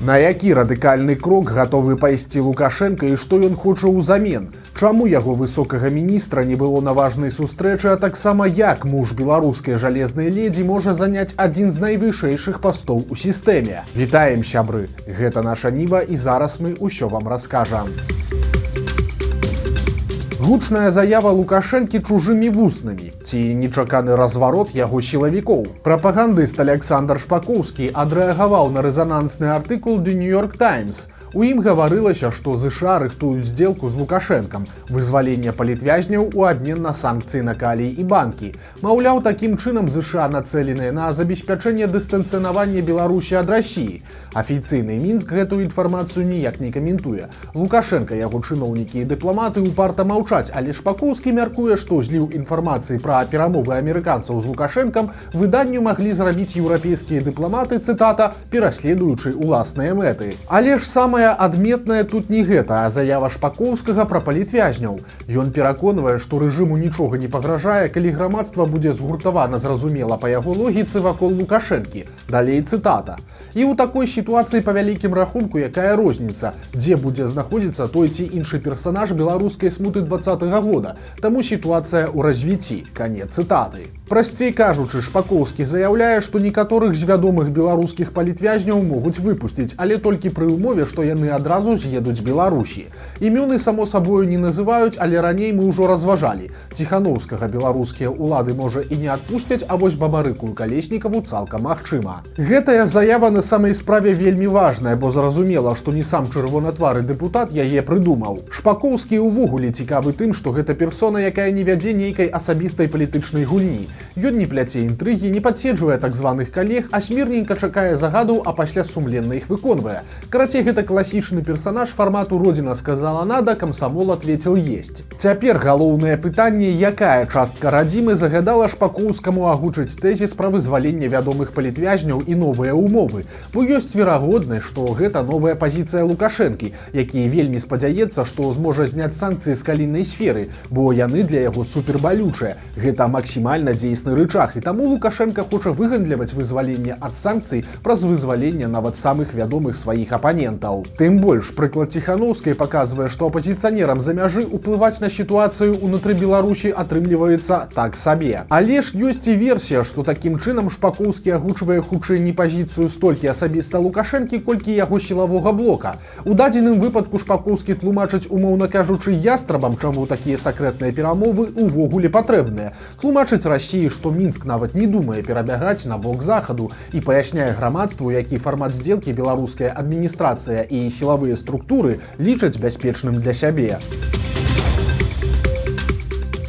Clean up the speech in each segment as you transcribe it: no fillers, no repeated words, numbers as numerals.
На які радыкальны крок гатовы пайсці Лукашенко і што ён хоча ўзамен? Чаму яго высокага міністра не было на важнай сустрэчы, а таксама як муж беларускай жалезнай ледзі можа заняць адзін з найвышэйшых пастоў у сістэме? Вітаем, сябры! Гэта наша Ніва і зараз мы ўсё вам раскажам. Гучная заява Лукашэнкі чужымі вуснамі ці нечаканы разварот яго сілавікоў. Прапагандыст Александр Шпакоўскі адрэагаваў на рэзанансны артыкул The New York Times. У ім гаварылася, што ЗША рыхтуюць здзелку з Лукашэнкам, вызваленне палітвязняў у абмен на санкцыі на калій і банкі. Маўляў, такім чынам ЗША нацэленыя на забеспячэнне дыстанцыянавання Беларусі ад Расіі. Афіцыйны Мінск гэтую інфармацыю ніяк не каментуе. Лукашенка, яго чыноўнікі і дыпламаты упарта маўчаць, але Шпакоўскі мяркуе, што зліў інфармацыі пра перамовы амерыканцаў з Лукашэнкам выданню маглі зрабіць еўрапейскія дыпламаты, цытата, пераследуючы ўласныя мэты. Але ж самае адметнае тут не гэта, а заява Шпакоўскага пра палітвязняў. Ён пераконвае, што рэжыму нічога не пагражае, калі грамадства будзе згуртавана зразумела па яго логіцы вакол Лукашэнкі. Далей цытата. І ў такой сітуацыі па вялікім рахунку якая розніца, дзе будзе знаходзіцца той ці іншы персанаж беларускай смуты 20-го года. Таму сітуацыя ў развіцці. Канец цытаты. Прасцей кажучы, Шпакоўскі заяўляе, што некаторых з вядомых беларускіх палітвязняў могуць выпусціць, але толькі пры ўмове, што яны адразу з'едуць з Беларусі. Імёны, само сабою, не называюць, але раней мы ўжо разважалі. Ціханаўскага беларускія ўлады, можа, і не адпусцяць, а вось Бабарыку і Калеснікаву цалкам магчыма. Гэтая заява на самай справе вельмі важная, бо зразумела, што не сам чырвонатвары дэпутат яе прыдумаў. Шпакоўскі ўвогуле цікавы тым, што гэта персона, якая не вядзе нейкай асабістай палітычнай гульні. Ён не пляце інтрыгі, не падседжвае так званых калег, а смірненька чакае загадаў, а пасля сумленна іх выконвае. Карацей, гэта класічны персанаж фармату «Родзіна сказала надо, камсамол ответил есть». Цяпер галоўнае пытанне, якая частка радзімы загадала Шпакоўскаму агучыць тэзіс пра вызваленне вядомых палітвязняў і новыя ўмовы. Бо ёсць верагоднасць, што гэта новая пазіцыя Лукашэнкі, які вельмі спадзяецца, што зможа зняць санкцыі з калійнай сферы, бо яны для яго супербалючыя. Гэта максімальна дзейсны рычаг, і таму Лукашенка хоча выгандліваць вызваленне ад санкцый праз вызваленне нават самых вядомых сваіх апанентаў. Тым больш, прыклад Ціханаўскай паказвае, што апазіцыянерам за мяжы ўплываць на сітуацыю ўнутры Беларусі атрымліваецца так сабе. Але ж ёсць і версія, што такім чынам Шпакоўскі агучвае хутчэй не пазіцыю столькі асабіста Лукашэнкі, колькі яго сілавога блока. У дадзеным выпадку Шпакоўскі тлумачыць, умоўна кажучы, ястрабам, чаму такія сакрэтныя перамовы ўвогуле патрэбныя. Тлумачыць Расіі, што Мінск нават не думае перабягаць на бок захаду і паясняе грамадству, які фармат здзелкі беларуская адміністрацыя і сілавыя структуры лічаць бяспечным для сябе.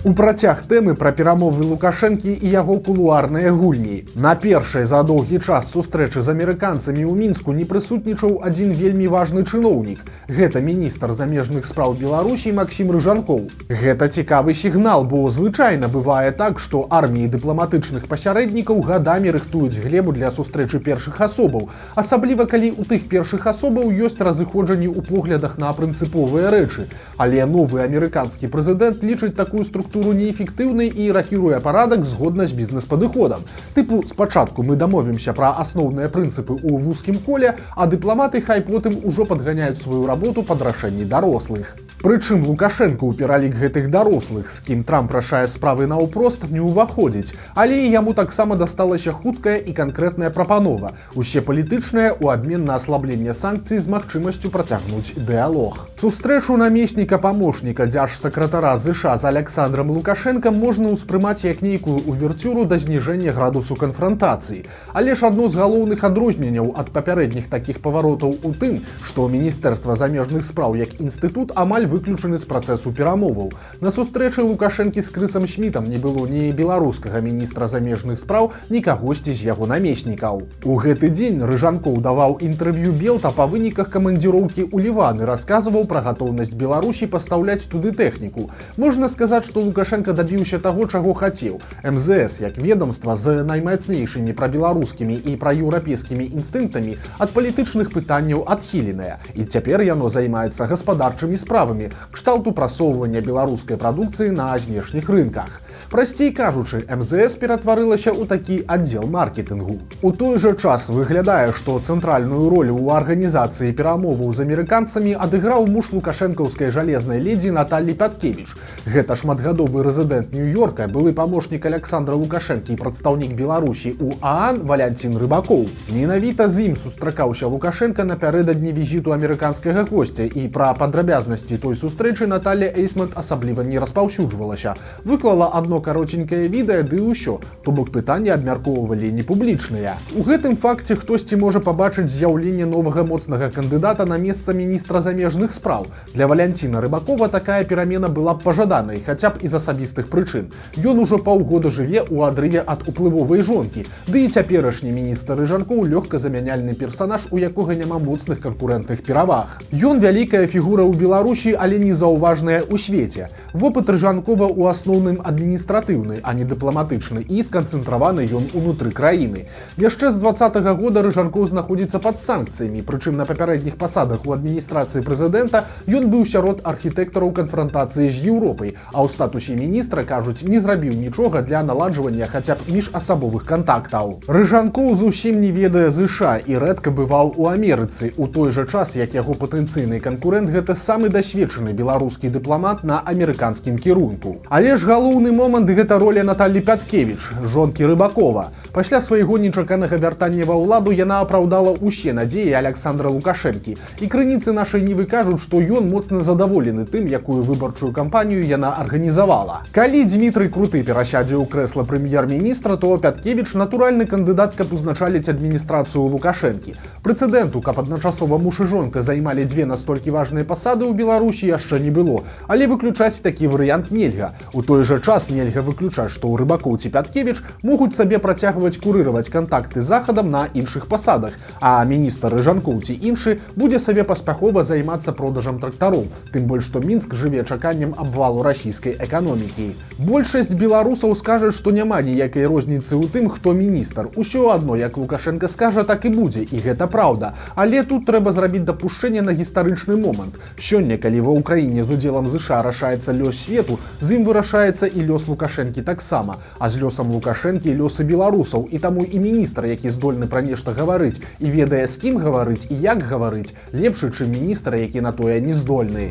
У працяг тэмы пра перамовы Лукашэнкі і яго кулуарныя гульні. На першай за доўгі час сустрэчы з амерыканцамі ў Мінску не прысутнічаў адзін вельмі важны чыноўнік. Гэта міністр замежных спраў Беларусі Максім Рыжанкоў. Гэта цікавы сігнал, бо звычайна бывае так, што арміі дыпламатычных пасярэднікаў гадамі рыхтуюць глебу для сустрэчы першых асобаў, асабліва калі ў тых першых асобаў ёсць разыходжанні ў поглядах на прынцыповыя рэчы. Але новы амерыканскі прэзідэнт лічыць такую структуру неэфектыўнай і рахіруе парадак згодна з бізнес-падыходам. Тыпу, спачатку мы дамовімся пра асноўныя прынцыпы ў вузкім коле, а дыпламаты хай потым ужо падганяюць сваю работу пад рашэнні дарослых. Прычым Лукашэнка ў пералік гэтых дарослых, з кім Трамп рашае справы наўпрост, не ўваходзіць, але і яму таксама дасталася хуткая і канкрэтная прапанова. Усе палітычныя ў абмен на аслабленне санкцый з магчымасцю працягнуць дыялог. Сустрэчу намесніка-памочніка дзяржсакратара ЗША з Александром Лукашэнкам можна ўспрымаць як нейкую уверцюру да зніжэння градусу канфрантацыі. Але ж адно з галоўных адрозненняў ад папярэдніх такіх паваротаў у тым, што Міністэрства замежных спраў як інстытут амаль выключаны з працэсу перамоваў. На сустрэчы Лукашэнкі з Крысам Шмітам не было ні беларускага міністра замежных спраў, ні кагосьці з яго намеснікаў. У гэты дзень Рыжанкоў даваў інтэрв'ю Белта па выніках камандзіроўкі ў Ліван і расказваў пра гатоўнасць Беларусі пастаўляць туды тэхніку. Можна сказаць, што Лукашенка дабіўся таго, чаго хацеў. МЗС, як ведомства з наймацнейшымі прабеларускімі і праеўрапейскімі інстынктамі, ад палітычных пытанняў адхіленае. І цяпер яно займаецца гаспадарчымі справамі, кшталту прасоўвання беларускай прадукцыі на знешніх рынках. Прасцей кажучы, МЗС ператварылася ў такі аддзел маркетынгу. У той жа час выглядае, што цэнтральную ролю ў арганізацыі перамоваў з амерыканцамі адыграў муж лукашэнкаўскай жалезнай ледзі Наталлі Пяткевіч. Гэта шматгадовы рэзідэнт Нью-Йорка, былы памочнік Александра Лукашэнкі і прадстаўнік Беларусі ў ААН Валянцін Рыбакоў. Менавіта з ім сустракаўся Лукашенка напярэдадні візіту амерыканскага госця, і пра падрабязнасці той сустрэчы Наталля Эйсмент асабліва не распаўсюджвалася. Выклала адно каротенькае відэа, ды ўсё, то бок пытанні абмяркоўвалі не публічныя. У гэтым факце хтосьці можа пабачыць з'яўленне новага моцнага кандыдата на месца міністра замежных спраў. Для Валянціна Рыбакова такая перамена была б пажаданай, хаця б з асабістых прычын. Ён ужо паўгода жыве ў адрыве ад уплывовай жонкі, ды і цяперашні міністр Рыжанкоў лёгка замяняльны персанаж, у якога няма моцных канкурэнтных пераваг. Ён вялікая фігура ў Беларусі, але не заўважная ў свеце. Вопыт Рыжанкова ў асноўным адміністратыўны, а не дыпламатычны, і сканцэнтраваны ён унутры краіны. Яшчэ з 2020 года Рыжанкоў знаходзіцца пад санкцыямі, прычым на папярэдніх пасадах у адміністрацыі прэзідэнта ён быў сярод архітэктараў канфрантацыі з Еўропай, а ў статусе міністра, кажуць, не зрабіў нічога для наладжвання хаця б міжасабовых кантактаў. Рыжанкоў зусім не ведае ЗША і рэдка бываў у Амерыцы, у той жа час, як яго патэнцыйны канкурэнт гэта самы дасведчаны беларускі дыпламат на амерыканскім кірунку. Але ж галоўны момант гэта роля Наталлі Пяткевіч, жонкі Рыбакова. Пасля свайго нечаканага вяртання ва ўладу яна апраўдала ўсе надзеі Александра Лукашэнкі. І крыніцы нашай Нівы кажуць, што ён моцна задаволены тым, якую выбарчую кампанію яна арганізавала. Калі Дмітрый Круты перасядзе ў крэсла прэм'ер-міністра, то Пяткевіч натуральны кандыдат, каб узначаліць адміністрацыю Лукашэнкі. Прэцэдэнту, каб адначасова муж і жонка займалі дзве настолькі важныя пасады ў Беларусі яшчэ не было. Але выключаць такі варыянт нельга. У той жа час нельга выключаць, што ў Рыбакоў ці Пяткевіч могуць сабе працягваць курыраваць кантакты з захадам на іншых пасадах, а міністр Рыжанкоў ці іншы будзе сабе паспяхова займацца продажам трактароў, тым больш што Мінск жыве чаканнем абвалу расійскай эканомікі. Большасць беларусаў скажа, што няма ніякай розніцы ў тым, хто міністр. Усё адно, як Лукашенко скажа, так і будзе, і гэта праўда. Але тут трэба зрабіць дапушчэнне на гістарычны момант. Сёння, калі ва ўкраіне з удзелам ЗША рашаецца лёс свету, з ім вырашаецца і лёс Лукашэнкі таксама, а з лёсам Лукашэнкі лёсы беларусаў, і таму і міністр, які здольны пра нешта гаварыць і ведае, з кім гаварыць і як гаварыць, лепшы, чым міністр, які на тое не здольны.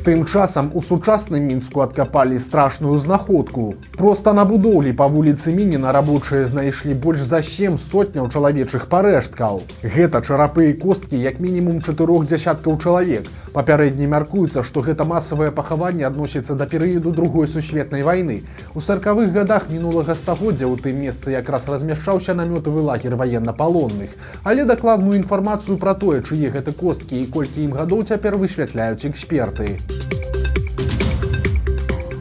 Тым часам у сучасным Мінску адкапалі страшную знаходку. Проста на будоўлі па вуліцы Мініна рабочыя знайшлі больш за 7 сотняў чалавечых парэшткаў. Гэта чарапы і косткі як мінімум 4 дзясяткаў чалавек. Папярэдне мяркуецца, што гэта масавае пахаванне адносіцца да перыяду Другой сусветнай вайны. У 40-х гадах мінулага стагоддзя ў тым месцы якраз размяшчаўся намётавы лагер ваеннапалонных. Але дакладную інфармацыю пра тое, чые гэта косткі і колькі ім гадоў цяпер высвятляюць эксперты.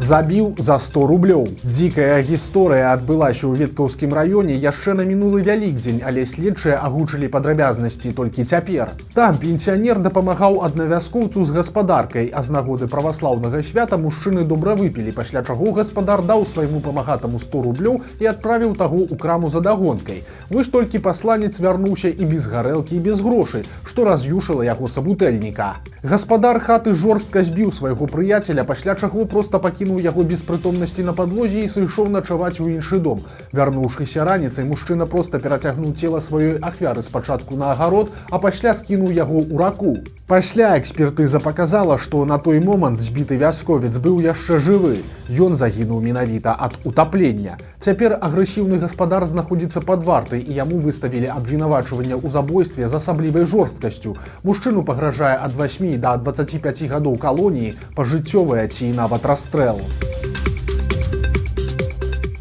Забіў за 100 рублёў. Дзікая гісторыя адбылася ў Веткаўскім раёне яшчэ на мінулы Вялікдзень, але следчыя агучылі падрабязнасці толькі цяпер. Там пенсіянер дапамагаў аднавяскоўцу з гаспадаркай, а з нагоды праваслаўнага свята мужчыны добра выпілі, пасля чаго гаспадар даў свайму памагатаму 100 рублёў і адправіў таго ў краму за дагонкай. Вось толькі пасланец вярнуўся і без гарэлкі, і без грошай, што раз'юшыла яго сабутэльніка. Гаспадар хаты жорстка збіў свайго прыяцеля, пасля чаго проста пакінуў яго без прытомнасці на падлозе і сышоў начаваць у іншы дом. Вярнуўшыся раніцай, мужчына проста перацягнуў цела сваёй ахвяры спачатку на агарод, а пасля скінуў яго ў раку. Пасля экспертыза паказала, што на той момант збіты вясковец быў яшчэ жывы. Ён загінуў менавіта ад утаплення. Цяпер агрэсіўны гаспадар знаходзіцца пад вартай, і яму выставілі абвінавачванне ў забойстве з асаблівай жорсткасцю. Мужчыну пагражае ад 8 да 25 гадоў калоніі, пажыццёвая ці нават расстрэл.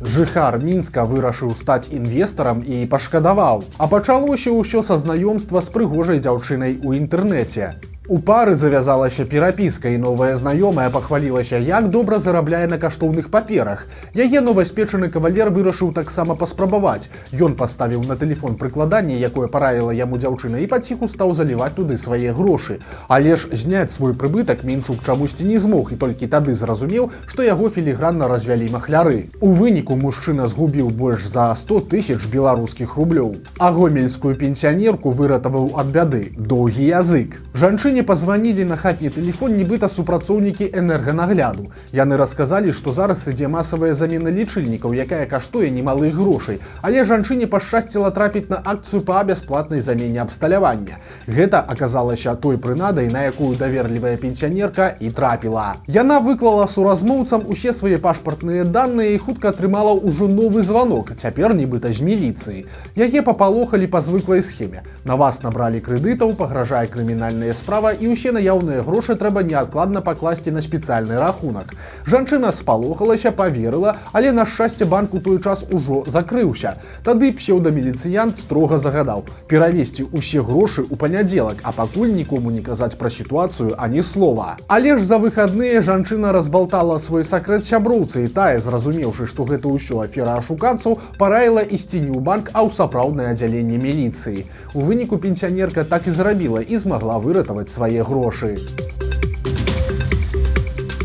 Жыхар Мінска вырашыў стаць інвестарам і пашкадаваў. А пачалося ўсё са знаёмства з прыгожай дзяўчынай у інтэрнэце. У пары завязалася перапіска, і новая знаёмая пахвалілася, як добра зарабляе на каштоўных паперах. Яе новаспечаны кавалер вырашыў таксама паспрабаваць. Ён паставіў на тэлефон прыкладанне, якое параіла яму дзяўчына, і паціху стаў заліваць туды свае грошы. Але ж зняць свой прыбытак Мінчук чамусьці не змог, і толькі тады зразумеў, што яго філігранна развялі махляры. У выніку мужчына згубіў больш за 100 000 беларускіх рублёў. А гомельскую пенсіянерку выратаваў ад бяды доўгі язык. Жанчыне Жанчыне пазванілі на хатні тэлефон нібыта супрацоўнікі энерганагляду. Яны расказалі, што зараз ідзе масавая замена лічыльнікаў, якая каштуе немалых грошай, але жанчыне пашчасціла трапіць на акцыю па бясплатнай замене абсталявання. Гэта аказалася той прынадай, на якую даверлівая пенсіянерка і трапіла. Яна выклала суразмоўцам усе свае пашпартныя даныя і хутка атрымала ўжо новы званок, цяпер нібыта з міліцыі. Яе папалохалі па звыклай схеме. На вас набралі крэдытаў, пагражае крымінальная справа і ўсе наяўныя грошы трэба неадкладна пакласці на спецыяльны рахунак. Жанчына спалохалася, паверыла, але на шчасце банк у той час ужо закрыўся. Тады псеўдаміліцыянт строга загадаў перавесці ўсе грошы ў панядзелак, а пакуль нікому не казаць пра сітуацыю ані слова. Але ж за выхадныя жанчына разбалтала свой сакрэт сяброўцы, і тая, зразумеўшы, што гэта ўсё афера ашуканцаў, параіла ісці не ў банк, а ў сапраўднае аддзяленне міліцыі. У выніку пенсіянерка так і зрабіла і змагла выратаваць свае грошы.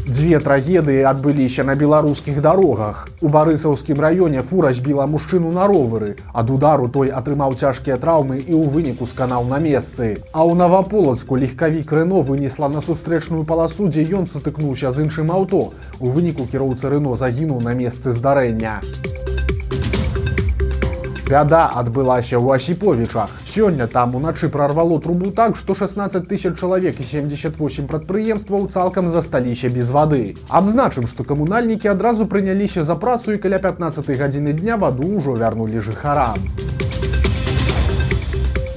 Дзве трагедыі адбыліся на беларускіх дарогах. У Барысаўскім раёне фура збіла мужчыну на ровары. Ад удару той атрымаў цяжкія траўмы і ў выніку сканаў на месцы. А ў Наваполацку легкавік Рено вынесла на сустрэчную паласу, дзе ён сутыкнуўся з іншым аўто. У выніку кіроўца Рено загінуў на месцы здарэння. Бяда адбылася ў Асіповічах. Сёння там уначы прарвало трубу так, што 16 000 чалавек і 78 прадпрыемстваў цалкам засталіся без вады. Адзначым, што камунальнікі адразу прыняліся за працу і каля 15 гадзіны дня ваду ўжо вярнулі жыхарам.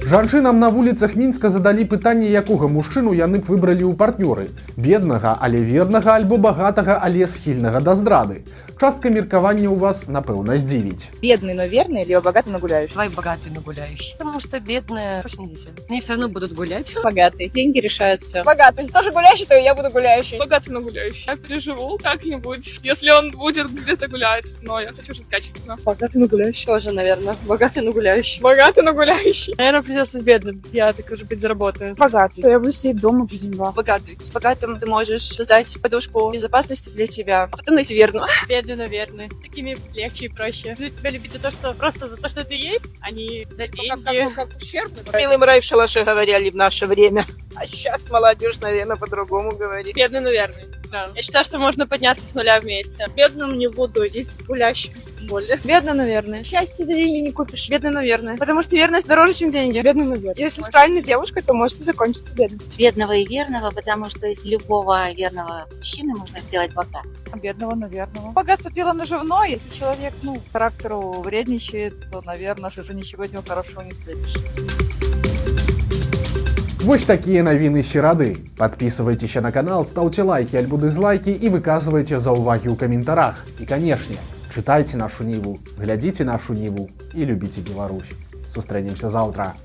Жанчынам на вуліцах Мінска задалі пытанне, якога мужчыну яны б выбралі ў партнёры. Беднага, але вернага, альбо багатага, але схільнага да здрады. Частка меркавання ў вас, напэўна, здзівіць. Бедный, но верный, либо богатый, но гуляющий? Давай богатый, но гуляющий. Потому что бедная, пусть не несет. Они все равно будут гулять. Богатый. Деньги решают все. Богатый. Тоже гуляющий, то я буду гуляющий. Богатый, но гуляющий. Я переживу как-нибудь, если он будет где-то гулять. Но я хочу жить качественно. Богатый, но гуляющий. Тоже, наверное. Богатый, но гуляющий. Богатый, но гуляющий. Наверное, придется с бедным. Я, так уже быть, заработаю. Богатый. Я буду сидеть дома без него. Богатый. С богатым ты можешь создать подушку безопасности для себя, а потом найти верную. Бедный, но верный. Такими легче и проще. Люди тебя любят за то, что просто за то, что ты есть, а не за деньги. Как ущербный. Милый рай в шалаше говорили в наше время. А сейчас молодежь, наверное, по-другому говорит. Бедный, но верный. Да. Я считаю, что можно подняться с нуля вместе. Бедным не буду, есть гулящих. Более. Бедный, наверное. Счастье за деньги не купишь. Бедный, но верный. Потому что верность дороже, чем деньги. Бедный, но верный. Если с правильной девушкой, то может и закончиться бедность. Бедного и верного, потому что из любого верного мужчины можно сделать богатым. Бедного, но верного. Богатство дело наживное. Если человек, характеру вредничает, то, наверное, уже ничего от него хорошего не следуешь. Вось такія навіны серады. Подписывайтеся на канал, ставьте лайки альбо дизлайки и выказывайте заўвагі ў каментарах. И, конечно, читайте нашу Ниву, глядите нашу Ниву и любите Беларусь. Сустрэнемся завтра.